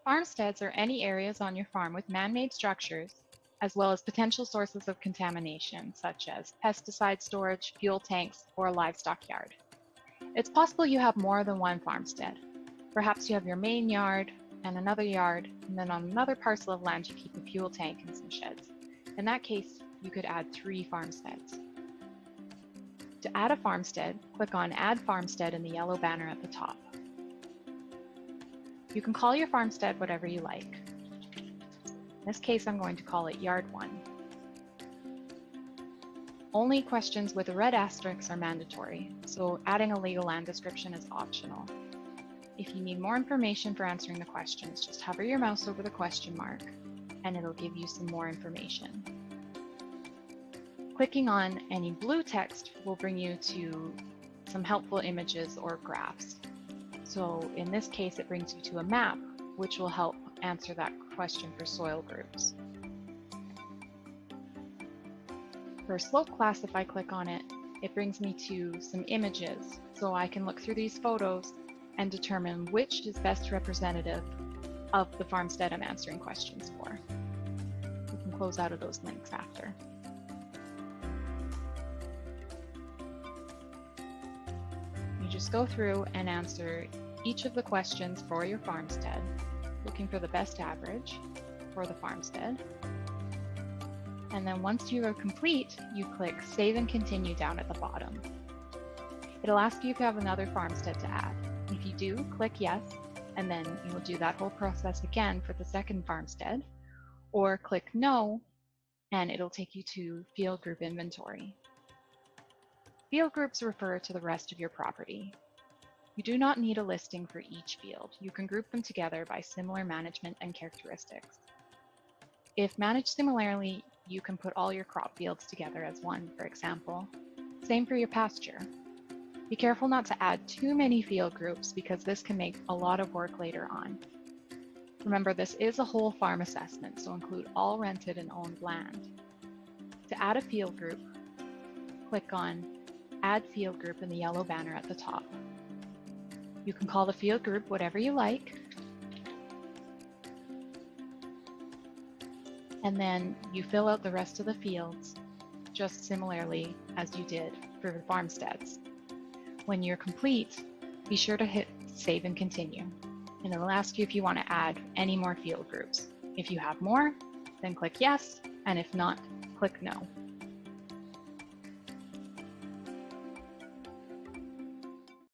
Farmsteads are any areas on your farm with man-made structures, as well as potential sources of contamination, such as pesticide storage, fuel tanks, or a livestock yard. It's possible you have more than one farmstead. Perhaps you have your main yard and another yard, and then on another parcel of land you keep a fuel tank and some sheds. In that case, you could add 3 farmsteads. To add a farmstead, click on Add Farmstead in the yellow banner at the top. You can call your farmstead whatever you like. In this case, I'm going to call it Yard 1. Only questions with a red asterisk are mandatory, so adding a legal land description is optional. If you need more information for answering the questions, just hover your mouse over the question mark and it'll give you some more information. Clicking on any blue text will bring you to some helpful images or graphs. So in this case, it brings you to a map, which will help answer that question for soil groups. For slope class, if I click on it, it brings me to some images. So I can look through these photos and determine which is best representative of the farmstead I'm answering questions for. You can close out of those links after. You just go through and answer each of the questions for your farmstead, looking for the best average for the farmstead. And then once you are complete, you click Save and Continue down at the bottom. It'll ask you if you have another farmstead to add. If you do, click Yes, and then you'll do that whole process again for the second farmstead, or click No, and it'll take you to Field Group Inventory. Field groups refer to the rest of your property. You do not need a listing for each field. You can group them together by similar management and characteristics. If managed similarly, you can put all your crop fields together as one, for example. Same for your pasture. Be careful not to add too many field groups because this can make a lot of work later on. Remember, this is a whole farm assessment, so include all rented and owned land. To add a field group, click on Add Field Group in the yellow banner at the top. You can call the field group whatever you like, and then you fill out the rest of the fields just similarly as you did for the farmsteads. When you're complete, be sure to hit Save and Continue, and it will ask you if you want to add any more field groups. If you have more, then click Yes, and if not, click No.